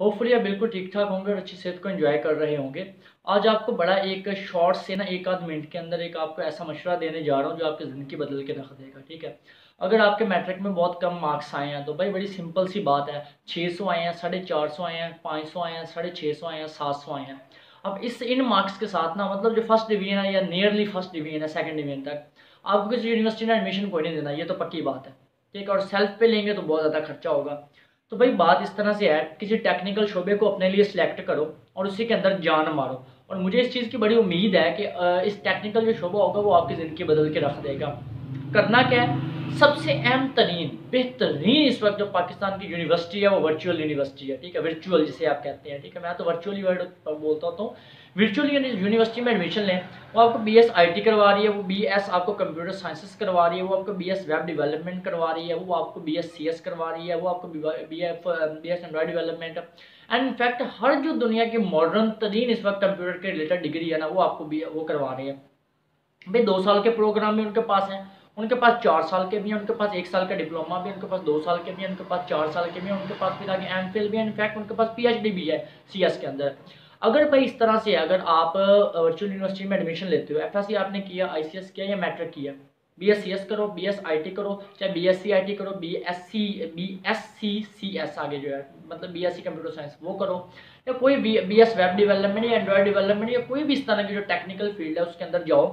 Hopefully आप बिल्कुल ठीक ठाक होंगे और अच्छी सेहत को एंजॉय कर रहे होंगे। आज आपको बड़ा एक शॉर्ट से ना एक आध मिनट के अंदर एक आपको ऐसा मशवरा देने जा रहा हूँ जो आपकी ज़िंदगी बदल के रख देगा। ठीक है, अगर आपके मैट्रिक में बहुत कम मार्क्स आए हैं तो भाई बड़ी सिंपल सी बात है, 600 आए हैं, 450 आए हैं, 500 आए हैं, 650 आए हैं, 700 आए हैं। अब इन मार्क्स के साथ ना मतलब जो फर्स्ट डिवीजन है या नियरली फर्स्ट डिवीजन है सेकंड डिवीजन तक आपको किसी यूनिवर्सिटी में एडमिशन कोई नहीं देना, ये तो पक्की बात है। ठीक है, और सेल्फ पे लेंगे तो बहुत ज़्यादा खर्चा होगा। तो भाई बात इस तरह से है, किसी टेक्निकल शोबे को अपने लिए सिलेक्ट करो और उसी के अंदर जान मारो। और मुझे इस चीज़ की बड़ी उम्मीद है कि इस टेक्निकल जो शोबा होगा वो आपकी ज़िंदगी बदल के रख देगा। करना क्या है, सबसे अहम तरीन बेहतरीन इस वक्त जो पाकिस्तान की यूनिवर्सिटी है वो वर्चुअल यूनिवर्सिटी है। ठीक है, वर्चुअल जिसे आप कहते हैं। ठीक है, मैं तो वर्चुअली वर्ड बोलता हूँ। तो वर्चुअल यूनिवर्सिटी में एडमिशन लें, वो आपको BS IT करवा रही है, वो BS आपको कंप्यूटर साइंसेस करवा रही है, वो आपको BS वेब डेवलपमेंट करवा रही है, वो आपको BS CS करवा रही है, वो आपको BS Android development and in fact हर जो दुनिया की मॉडर्न तरीन इस वक्त कंप्यूटर के रिलेटेड डिग्री है ना वो आपको भी वो करवा रही है। भाई 2 साल के प्रोग्राम भी उनके पास हैं, उनके पास 4 साल के भी हैं, उनके पास 1 साल का डिप्लोमा भी है, उनके पास 2 साल के भी हैं, उनके पास 4 साल के भी हैं, उनके पास फिर आगे MPhil भी है, इनफैक्ट उनके पास PhD भी है CS के अंदर। अगर भाई इस तरह से अगर आप वर्चुअल यूनिवर्सिटी में एडमिशन लेते हो, FSC आपने किया, ICS किया या मैट्रिक किया, BS CS करो, BS IT करो, चाहे BSc IT करो, BSc CS आगे जो है मतलब BSc कंप्यूटर साइंस वो करो, या कोई BS वेब डेवलपमेंट या एंड्रॉइड डेवलपमेंट या कोई भी इस तरह की जो टेक्निकल फील्ड है उसके अंदर जाओ।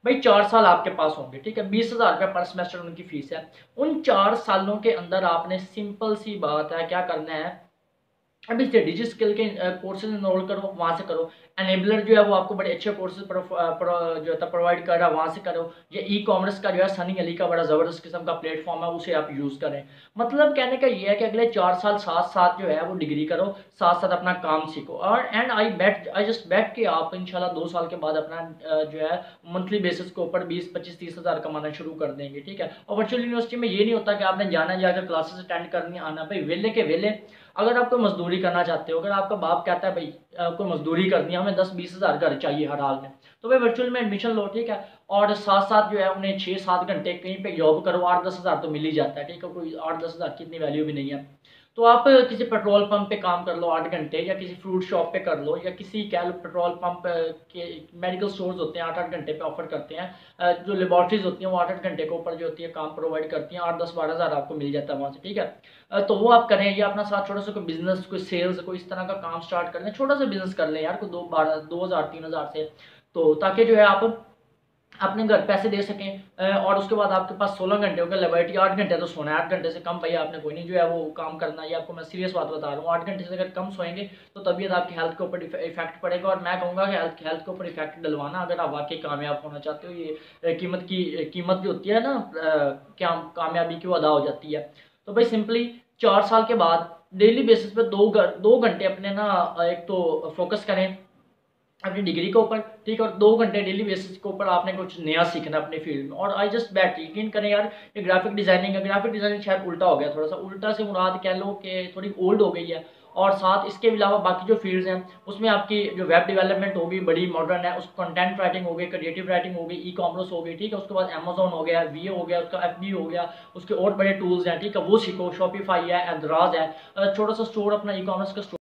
भाई 4 साल आपके पास होंगे। ठीक है, 20,000 रुपये पर सेमेस्टर उनकी फीस है। उन 4 सालों के अंदर आपने सिंपल सी बात है क्या करना है, अभी से डिजिटल स्किल के कोर्सेज इनरोल करो, वहाँ से करो। एनेबलर जो है वो आपको बड़े अच्छे कोर्सेज जो है प्रोवाइड कर रहा है, वहाँ से करो। ये E-कॉमर्स का जो है सनी अली का बड़ा ज़बरदस्त किस्म का प्लेटफॉर्म है, उसे आप यूज़ करें। मतलब कहने का ये है कि अगले 4 साल साथ साथ जो है वो डिग्री करो, साथ साथ अपना काम सीखो। और एंड आई जस्ट बेट कि आप इंशाल्लाह 2 साल के बाद अपना जो है मंथली बेसिस के ऊपर 20-25-30 हज़ार कमाना शुरू कर देंगे। ठीक है, और वर्चुअल यूनिवर्सिटी में ये नहीं होता कि आपने जाना जाकर क्लासेस अटेंड करनी आना। भाई वेले के वेले अगर आप कोई मजदूरी करना चाहते हो, अगर आपका बाप कहता है भाई आपको मजदूरी करनी है, हमें 10-20 हज़ार घर चाहिए हर हाल में, तो भाई वर्चुअल में एडमिशन लो। ठीक है, और साथ साथ जो है उन्हें 6-7 घंटे कहीं पे जॉब करो, 8-10 हज़ार तो मिल ही जाता है। ठीक है, कोई 8-10 हज़ार की इतनी वैल्यू भी नहीं है। तो आप किसी पेट्रोल पंप पे काम कर लो 8 घंटे, या किसी फ्रूट शॉप पे कर लो, या किसी कह लो पेट्रोल पंप के मेडिकल स्टोर्स होते हैं 8-8 घंटे पे ऑफर करते हैं, जो लेबॉर्ट्रीज होती हैं वो 8-8 घंटे के ऊपर जो होती है काम प्रोवाइड करती हैं, 8-10-12 हज़ार आपको मिल जाता है वहाँ से। ठीक है, तो वो आप करें, या अपना साथ छोटा सा कोई बिजनेस, कोई सेल्स, कोई इस तरह का काम स्टार्ट कर लें, छोटा सा बिजनेस कर लें यार, कोई 2-12 2 हज़ार 3 हज़ार से। तो ताकि जो है आप अपने घर पैसे दे सकें, और उसके बाद आपके पास 16 घंटे हो गए, लिबर्टी 8 घंटे तो सोना है, 8 घंटे से कम भाई आपने कोई नहीं जो है वो काम करना। ये आपको मैं सीरियस बात बता रहा हूँ, 8 घंटे से अगर कम सोएंगे तो तबीयत आपकी हेल्थ के ऊपर इफेक्ट पड़ेगा। और मैं कहूँगा कि हेल्थ के ऊपर इफेक्ट डलवाना अगर आप वाकई कामयाब होना चाहते हो, ये कीमत जो होती है ना क्या कामयाबी की वो अदा हो जाती है। तो भाई सिंपली 4 साल के बाद डेली बेसिस पे 2 घंटे अपने ना एक तो फोकस करें अपनी डिग्री के ऊपर। ठीक है, और 2 घंटे डेली बेसिस के ऊपर आपने कुछ नया सीखना अपने फील्ड में। और आई जस्ट बैट यकीन करें यार, ये ग्राफिक डिजाइनिंग शायद उल्टा हो गया, थोड़ा सा उल्टा से मुराद कह लो कि थोड़ी ओल्ड हो गई है। और साथ इसके अलावा बाकी जो फील्ड्स हैं उसमें आपकी जो वेब डेवलपमेंट होगी बड़ी मॉडर्न है, उसको कंटेंट राइटिंग हो गई, क्रिएटिव राइटिंग हो गई, E-कॉमर्स हो गई। ठीक है, उसके बाद अमेजोन हो गया, VA हो गया, उसका FB हो गया, उसके और बड़े टूल्स हैं। ठीक है, वो सीखो, शॉपिफाई है, एंड्राज है, छोटा सा स्टोर अपना E-कॉमर्स का